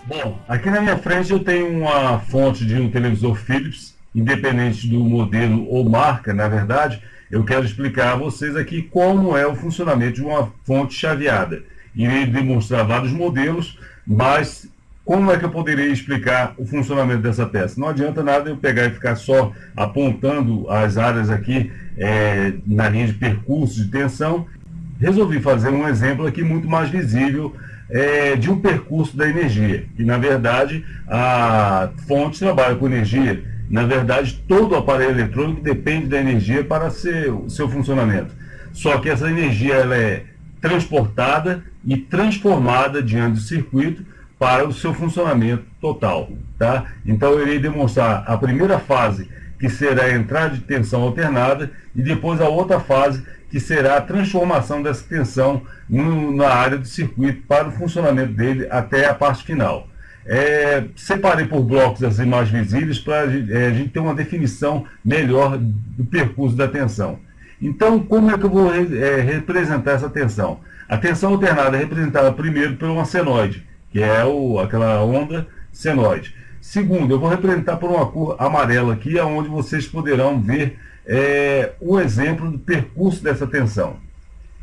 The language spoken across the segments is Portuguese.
Bom, aqui na minha frente eu tenho uma fonte de um televisor Philips, independente do modelo ou marca, na verdade, eu quero explicar a vocês aqui como é o funcionamento de uma fonte chaveada. Irei demonstrar vários modelos, mas como é que eu poderia explicar o funcionamento dessa peça? Não adianta nada eu pegar e ficar só apontando as áreas aqui na linha de percurso de tensão. Resolvi fazer um exemplo aqui muito mais visível de um percurso da energia. E, na verdade, a fonte trabalha com energia. Na verdade, todo o aparelho eletrônico depende da energia para o seu funcionamento. Só que essa energia ela é transportada e transformada diante do circuito para o seu funcionamento total. Tá? Então, eu irei demonstrar a primeira fase, que será a entrada de tensão alternada, e depois a outra fase, que será a transformação dessa tensão na área do circuito para o funcionamento dele até a parte final. Separei por blocos as imagens visíveis para a gente ter uma definição melhor do percurso da tensão. Então, como é que eu vou representar essa tensão? A tensão alternada é representada primeiro por uma senoide, que é aquela onda senoide. Segundo, eu vou representar por uma cor amarela aqui, onde vocês poderão ver o exemplo do percurso dessa tensão.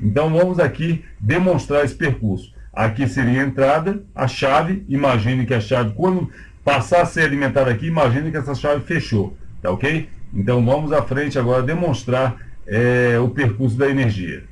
Então vamos aqui demonstrar esse percurso. Aqui seria a entrada, a chave. Imagine que a chave, quando passar a ser alimentada aqui, imagine que essa chave fechou. Tá ok? Então vamos à frente agora demonstrar o percurso da energia.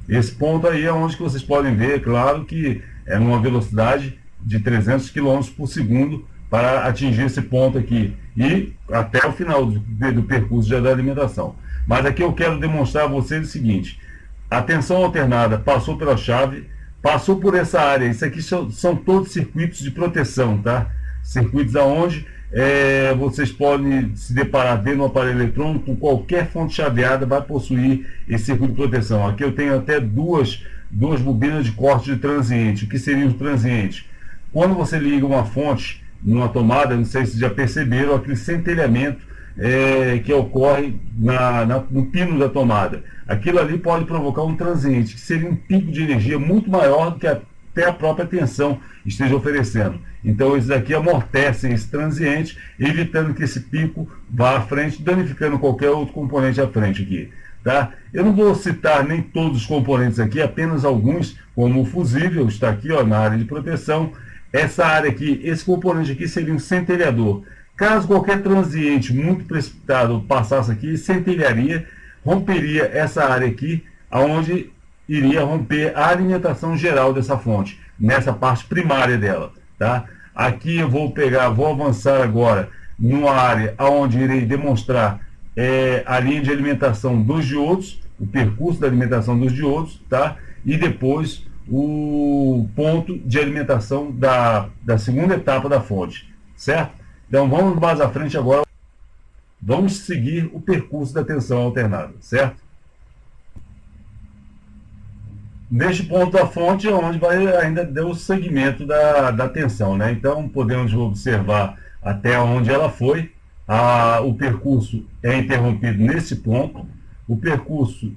Esse ponto aí é onde que vocês podem ver, claro que é numa velocidade de 300 km por segundo para atingir esse ponto aqui e até o final do percurso já da alimentação. Mas aqui eu quero demonstrar a vocês o seguinte: a tensão alternada passou pela chave, passou por essa área. Isso aqui são todos circuitos de proteção, tá? Circuitos aonde vocês podem se deparar dentro do aparelho eletrônico com qualquer fonte chaveada vai possuir esse circuito de proteção. Aqui eu tenho até duas bobinas de corte de transiente. O que seria um transiente? Quando você liga uma fonte numa tomada, não sei se já perceberam, aquele centelhamento que ocorre no pino da tomada. Aquilo ali pode provocar um transiente, que seria um pico de energia muito maior do que até a própria tensão esteja oferecendo. Então, esses aqui amortecem esse transiente, evitando que esse pico vá à frente, danificando qualquer outro componente à frente aqui. Tá? Eu não vou citar nem todos os componentes aqui, apenas alguns, como o fusível, está aqui na área de proteção. Essa área aqui, esse componente aqui seria um centelhador. Caso qualquer transiente muito precipitado passasse aqui, centelharia, romperia essa área aqui, aonde iria romper a alimentação geral dessa fonte, nessa parte primária dela. Tá? Aqui eu vou avançar agora numa área onde irei demonstrar a linha de alimentação dos diodos, o percurso da alimentação dos diodos, tá? E depois o ponto de alimentação da segunda etapa da fonte, certo? Então vamos mais à frente agora, vamos seguir o percurso da tensão alternada, certo? Neste ponto da fonte é onde vai ainda dar o segmento da tensão, né? Então podemos observar até onde ela foi. O percurso é interrompido nesse ponto. O percurso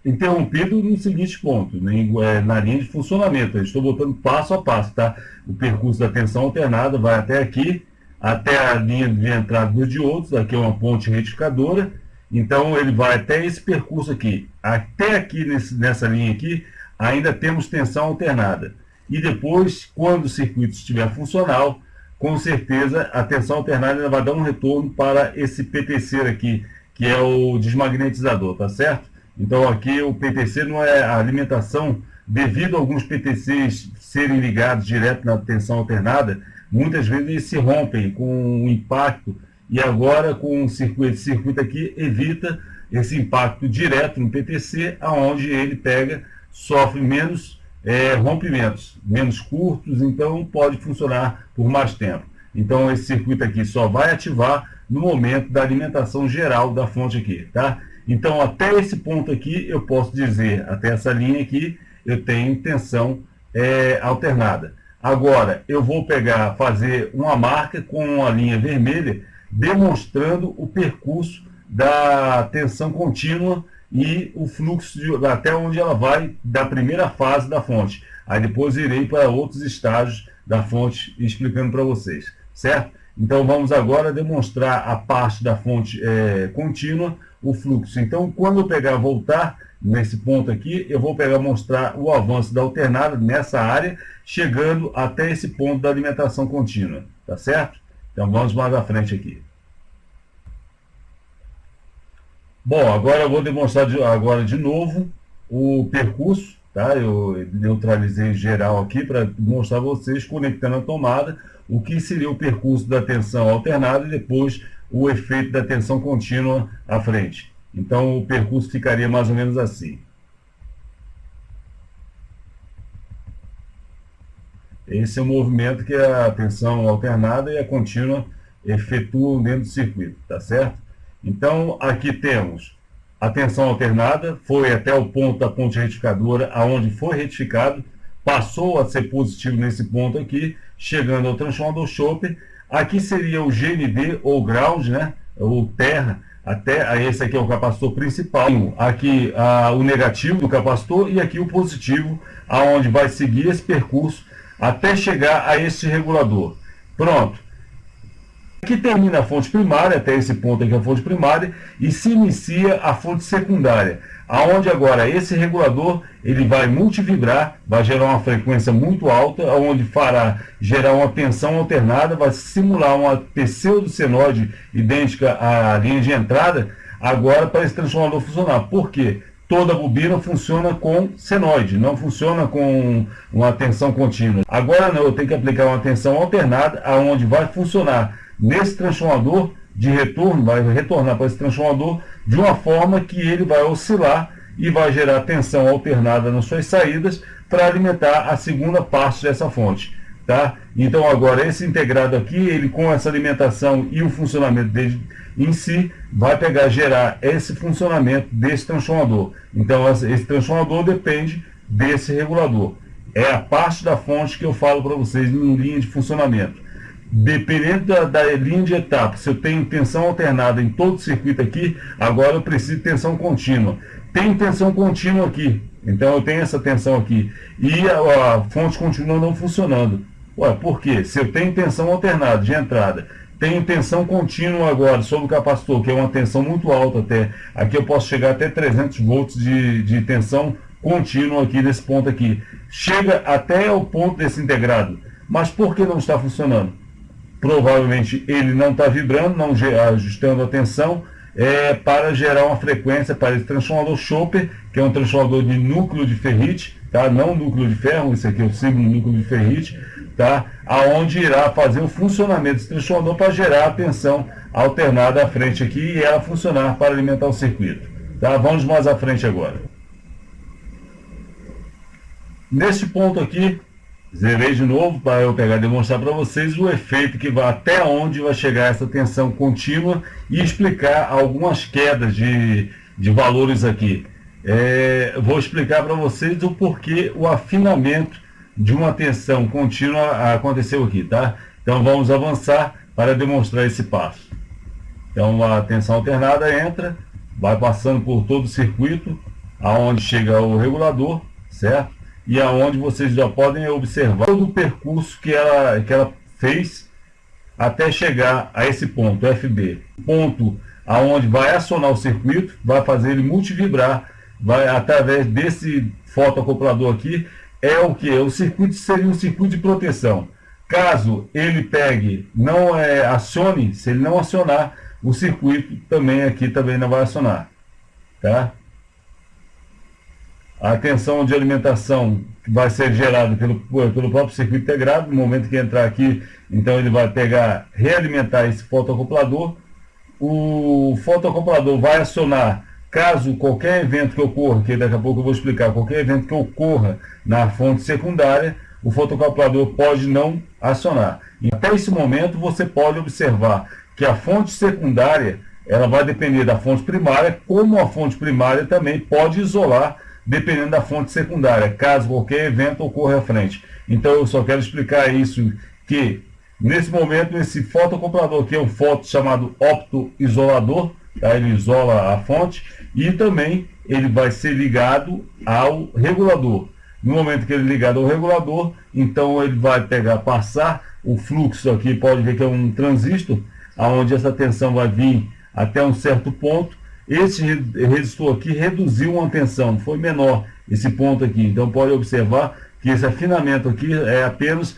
interrompido no seguinte ponto, na linha de funcionamento. Eu estou botando passo a passo, tá? O percurso da tensão alternada vai até aqui, até a linha de entrada dos diodos. Aqui é uma ponte retificadora. Então ele vai até esse percurso aqui. Até aqui nessa linha aqui ainda temos tensão alternada. E depois, quando o circuito estiver funcional, com certeza a tensão alternada vai dar um retorno para esse PTC aqui, que é o desmagnetizador, tá certo? Então aqui o PTC não é a alimentação, devido a alguns PTCs serem ligados direto na tensão alternada, muitas vezes eles se rompem com o impacto, e agora com esse circuito aqui evita esse impacto direto no PTC, aonde ele sofre menos rompimentos, menos curtos, então pode funcionar por mais tempo. Então esse circuito aqui só vai ativar no momento da alimentação geral da fonte aqui, tá? Então até esse ponto aqui eu posso dizer, até essa linha aqui, eu tenho tensão alternada. Agora eu vou fazer uma marca com a linha vermelha, demonstrando o percurso da tensão contínua e o fluxo até onde ela vai da primeira fase da fonte. Aí depois irei para outros estágios da fonte explicando para vocês, certo? Então vamos agora demonstrar a parte da fonte contínua, o fluxo. Então quando eu pegar voltar nesse ponto aqui, eu vou pegar mostrar o avanço da alternada nessa área, chegando até esse ponto da alimentação contínua, tá certo? Então vamos mais à frente aqui. Bom, agora eu vou demonstrar agora de novo o percurso, tá? Eu neutralizei geral aqui para mostrar a vocês, conectando a tomada, o que seria o percurso da tensão alternada e depois o efeito da tensão contínua à frente. Então o percurso ficaria mais ou menos assim. Esse é o movimento que a tensão alternada e a contínua efetuam dentro do circuito, tá certo? Então aqui temos a tensão alternada, foi até o ponto da ponte retificadora, aonde foi retificado, passou a ser positivo nesse ponto aqui, chegando ao transformador Chopper. Aqui seria o GND ou ground, né? Ou terra, até esse aqui é o capacitor principal. Aqui o negativo do capacitor e aqui o positivo, aonde vai seguir esse percurso até chegar a este regulador. Pronto. Aqui termina a fonte primária, até esse ponto aqui a fonte primária, e se inicia a fonte secundária, aonde agora esse regulador ele vai multivibrar, vai gerar uma frequência muito alta, onde fará gerar uma tensão alternada, vai simular uma pseudo-senoide idêntica à linha de entrada, agora para esse transformador funcionar. Por quê? Toda bobina funciona com senoide, não funciona com uma tensão contínua. Agora não, eu tenho que aplicar uma tensão alternada, aonde vai funcionar nesse transformador de retorno, vai retornar para esse transformador de uma forma que ele vai oscilar e vai gerar tensão alternada nas suas saídas para alimentar a segunda parte dessa fonte, tá? Então agora esse integrado aqui, ele com essa alimentação e o funcionamento dele em si, vai gerar esse funcionamento desse transformador. Então esse transformador depende desse regulador. É a parte da fonte que eu falo para vocês em linha de funcionamento. Dependendo da linha de etapa, se eu tenho tensão alternada em todo o circuito aqui, agora eu preciso de tensão contínua. Tem tensão contínua aqui, então eu tenho essa tensão aqui, e a fonte continua não funcionando. Ué, por quê? Se eu tenho tensão alternada de entrada, tenho tensão contínua agora sobre o capacitor, que é uma tensão muito alta até, aqui eu posso chegar até 300 volts de tensão contínua aqui nesse ponto aqui. Chega até o ponto desse integrado, mas por que não está funcionando? Provavelmente ele não está vibrando, não ajustando a tensão, para gerar uma frequência para esse transformador Chopper, que é um transformador de núcleo de ferrite, tá? Não núcleo de ferro, esse aqui é o símbolo núcleo de ferrite, tá? Aonde irá fazer o funcionamento desse transformador para gerar a tensão alternada à frente aqui e ela funcionar para alimentar o circuito, tá? Vamos mais à frente agora. Neste ponto aqui, zerei de novo para eu pegar e demonstrar para vocês o efeito que vai até onde vai chegar essa tensão contínua e explicar algumas quedas de valores aqui. Vou explicar para vocês o porquê o afinamento de uma tensão contínua aconteceu aqui, tá? Então vamos avançar para demonstrar esse passo. Então a tensão alternada entra, vai passando por todo o circuito, aonde chega o regulador, certo? E aonde vocês já podem observar todo o percurso que ela fez até chegar a esse ponto, FB. Ponto aonde vai acionar o circuito, vai fazer ele multivibrar, vai através desse fotoacoplador aqui, é o que? O circuito seria um circuito de proteção. Caso ele pegue, não acione, se ele não acionar, o circuito também aqui também não vai acionar, tá? A tensão de alimentação vai ser gerada pelo próprio circuito integrado. No momento que entrar aqui, então ele vai realimentar esse fotoacoplador. O fotoacoplador vai acionar, caso qualquer evento que ocorra, que daqui a pouco eu vou explicar, qualquer evento que ocorra na fonte secundária, o fotoacoplador pode não acionar. E até esse momento você pode observar que a fonte secundária, ela vai depender da fonte primária, como a fonte primária também pode isolar dependendo da fonte secundária, caso qualquer evento ocorra à frente. Então eu só quero explicar isso, que nesse momento esse fotoacoplador aqui é um foto chamado optoisolador, tá? Ele isola a fonte, e também ele vai ser ligado ao regulador. No momento que ele é ligado ao regulador, então ele vai passar o fluxo aqui, pode ver que é um transistor, onde essa tensão vai vir até um certo ponto. Esse resistor aqui reduziu uma tensão, foi menor esse ponto aqui. Então pode observar que esse afinamento aqui é apenas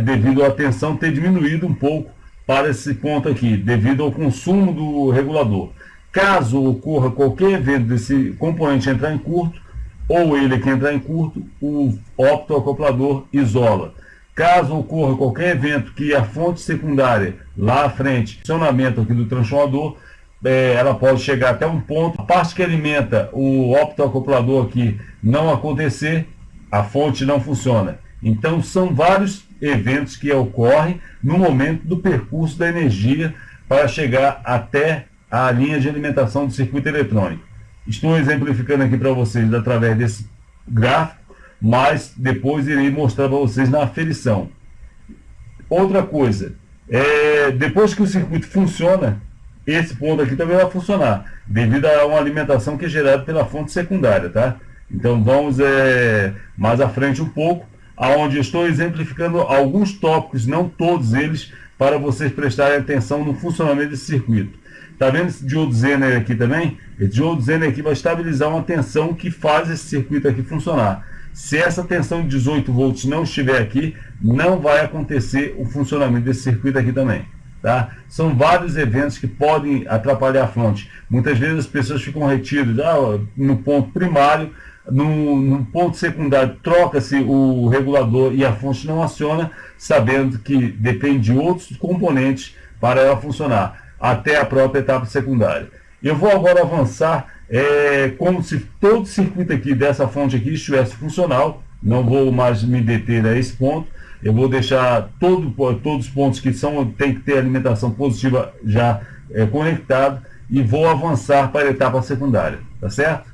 devido à tensão ter diminuído um pouco para esse ponto aqui, devido ao consumo do regulador. Caso ocorra qualquer evento desse componente entrar em curto, ou ele que entrar em curto, o optoacoplador isola. Caso ocorra qualquer evento que a fonte secundária, lá à frente, funcionamento aqui do transformador, ela pode chegar até um ponto, a parte que alimenta o optoacoplador aqui não acontecer, a fonte não funciona. Então são vários eventos que ocorrem no momento do percurso da energia para chegar até a linha de alimentação do circuito eletrônico. Estou exemplificando aqui para vocês através desse gráfico, mas depois irei mostrar para vocês na aferição. Outra coisa, depois que o circuito funciona, esse ponto aqui também vai funcionar, devido a uma alimentação que é gerada pela fonte secundária, tá? Então vamos mais à frente um pouco, aonde eu estou exemplificando alguns tópicos, não todos eles, para vocês prestarem atenção no funcionamento desse circuito. Está vendo esse diodo Zener aqui também? Esse diodo Zener aqui vai estabilizar uma tensão que faz esse circuito aqui funcionar. Se essa tensão de 18 volts não estiver aqui, não vai acontecer o funcionamento desse circuito aqui também. Tá? São vários eventos que podem atrapalhar a fonte. Muitas vezes as pessoas ficam retidas no ponto primário, no ponto secundário troca-se o regulador e a fonte não aciona, sabendo que depende de outros componentes para ela funcionar, até a própria etapa secundária. Eu vou agora avançar como se todo o circuito aqui dessa fonte aqui estivesse funcional. Não vou mais me deter a esse ponto. Eu vou deixar todos os pontos que tem que ter alimentação positiva já conectado e vou avançar para a etapa secundária, tá certo?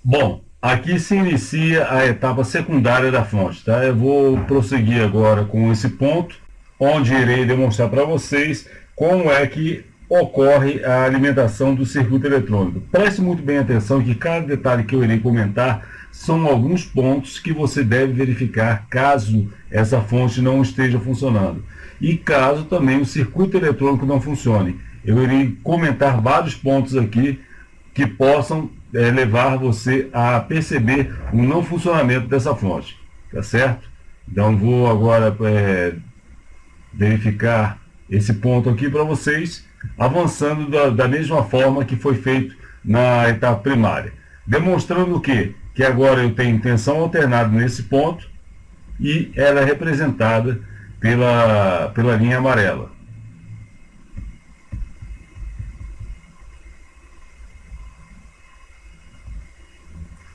Bom, aqui se inicia a etapa secundária da fonte, tá? Eu vou prosseguir agora com esse ponto, onde irei demonstrar para vocês como é que ocorre a alimentação do circuito eletrônico. Preste muito bem atenção que cada detalhe que eu irei comentar são alguns pontos que você deve verificar caso essa fonte não esteja funcionando. E caso também o circuito eletrônico não funcione. Eu irei comentar vários pontos aqui que possam levar você a perceber o não funcionamento dessa fonte. Tá certo? Então vou agora verificar esse ponto aqui para vocês, avançando da mesma forma que foi feito na etapa primária. Demonstrando o quê? Que agora eu tenho tensão alternada nesse ponto e ela é representada pela linha amarela.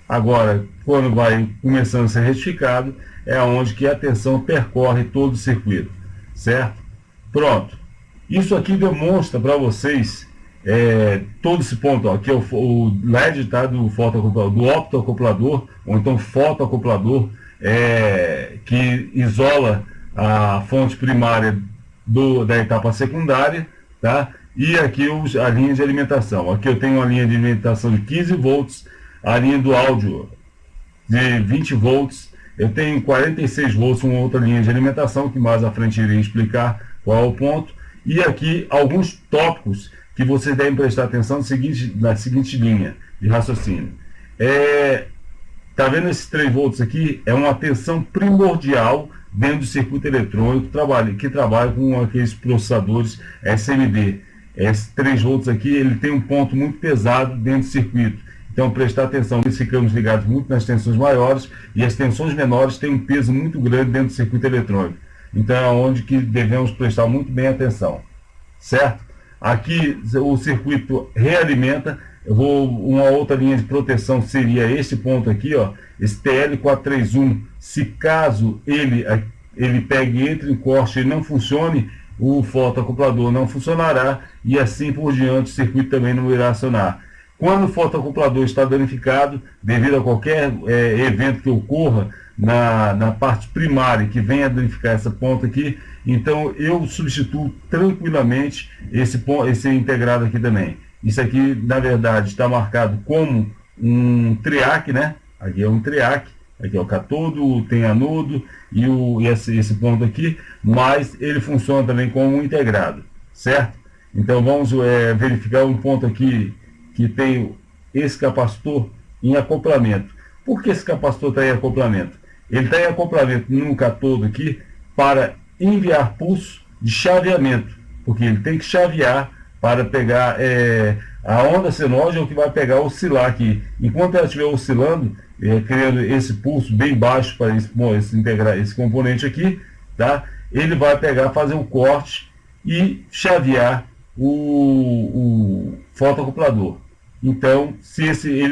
Agora, quando vai começando a ser retificado, é onde que a tensão percorre todo o circuito, certo? Pronto. Isso aqui demonstra para vocês todo esse ponto, ó, aqui é o LED, tá, do optoacoplador, ou então fotoacoplador, que isola a fonte primária da etapa secundária, tá? E aqui a linha de alimentação. Aqui eu tenho uma linha de alimentação de 15 volts, a linha do áudio de 20 volts, eu tenho 46 volts, uma outra linha de alimentação, que mais à frente irei explicar qual é o ponto. E aqui alguns tópicos que vocês devem prestar atenção na seguinte linha de raciocínio. Tá vendo esses 3 volts aqui? É uma tensão primordial dentro do circuito eletrônico que trabalha com aqueles processadores SMD. Esses 3 volts aqui, ele tem um ponto muito pesado dentro do circuito. Então prestar atenção, nós ficamos ligados muito nas tensões maiores e as tensões menores têm um peso muito grande dentro do circuito eletrônico. Então é onde que devemos prestar muito bem atenção, certo? Aqui o circuito realimenta. Uma outra linha de proteção seria esse ponto aqui, ó, esse TL431. Se caso ele pegue, entre em corte e não funcione, o fotoacoplador não funcionará e assim por diante o circuito também não irá acionar. Quando o fotoacoplador está danificado, devido a qualquer evento que ocorra na parte primária que venha a danificar essa ponta aqui, então eu substituo tranquilamente esse integrado aqui também. Isso aqui, na verdade, está marcado como um triac, né? Aqui é um triac, aqui é o catodo, tem anodo e esse ponto aqui, mas ele funciona também como um integrado, certo? Então vamos verificar um ponto aqui que tem esse capacitor em acoplamento. Por que esse capacitor está em acoplamento? Ele está em acoplamento no catodo aqui para enviar pulso de chaveamento, porque ele tem que chavear para pegar a onda senoide, é o que vai pegar, oscilar aqui. Enquanto ela estiver oscilando, criando esse pulso bem baixo para esse componente aqui, tá? Ele vai pegar, fazer o corte e chavear o fotoacoplador. Então,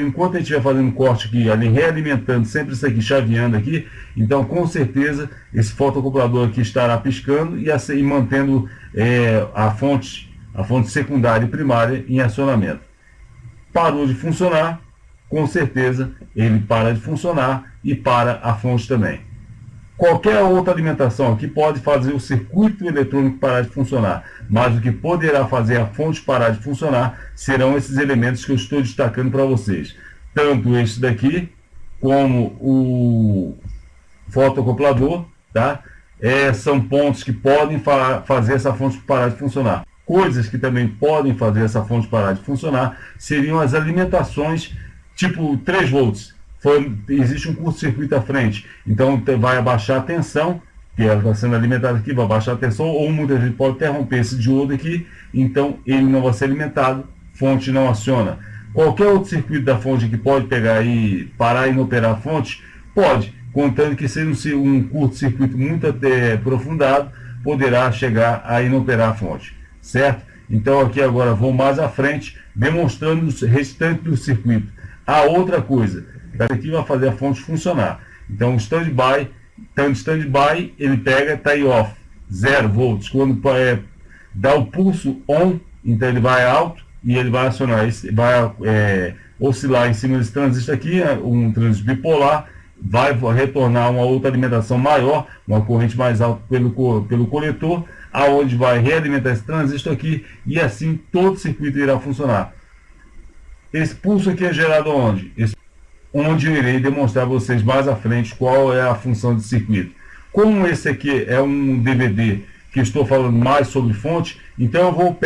enquanto ele estiver fazendo corte aqui, ali realimentando sempre isso aqui, chaveando aqui, então com certeza esse fotoacoplador aqui estará piscando e mantendo a fonte secundária e primária em acionamento. Parou de funcionar, com certeza ele para de funcionar e para a fonte também. Qualquer outra alimentação aqui pode fazer o circuito eletrônico parar de funcionar, mas o que poderá fazer a fonte parar de funcionar serão esses elementos que eu estou destacando para vocês. Tanto este daqui, como o fotoacoplador, tá? São pontos que podem fazer essa fonte parar de funcionar. Coisas que também podem fazer essa fonte parar de funcionar seriam as alimentações tipo 3 volts. Existe um curto-circuito à frente, então vai abaixar a tensão, que ela está sendo alimentada aqui, vai abaixar a tensão, ou muita gente pode interromper esse diodo aqui, então ele não vai ser alimentado, fonte não aciona. Qualquer outro circuito da fonte que pode pegar e parar e inoperar a fonte, pode, contando que seja um curto-circuito muito aprofundado, poderá chegar a inoperar a fonte, certo? Então aqui agora vou mais à frente, demonstrando o restante do circuito. A outra coisa, aqui vai fazer a fonte funcionar. Então o standby, ele pega, está aí off, 0 volts. Quando dá o pulso on, então ele vai alto e ele vai acionar, vai oscilar em cima desse transistor aqui, um transistor bipolar, vai retornar uma outra alimentação maior, uma corrente mais alta pelo coletor, aonde vai realimentar esse transistor aqui e assim todo o circuito irá funcionar. Esse pulso aqui é gerado onde? Onde eu irei demonstrar a vocês mais à frente qual é a função desse circuito. Como esse aqui é um DVD que estou falando mais sobre fonte, então eu vou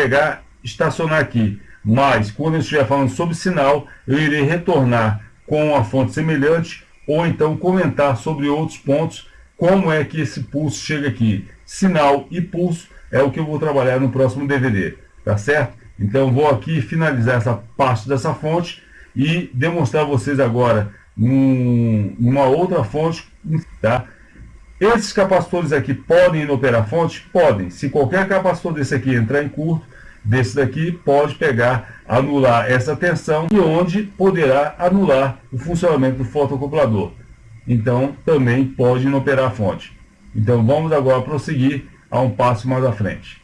estacionar aqui. Mas quando eu estiver falando sobre sinal, eu irei retornar com a fonte semelhante ou então comentar sobre outros pontos, como é que esse pulso chega aqui. Sinal e pulso é o que eu vou trabalhar no próximo DVD, tá certo? Então vou aqui finalizar essa parte dessa fonte e demonstrar a vocês agora uma outra fonte, tá? Esses capacitores aqui podem inoperar a fonte? Podem. Se qualquer capacitor desse aqui entrar em curto, desse daqui pode pegar, anular essa tensão e onde poderá anular o funcionamento do fotoacoplador. Então também pode inoperar a fonte. Então vamos agora prosseguir a um passo mais à frente.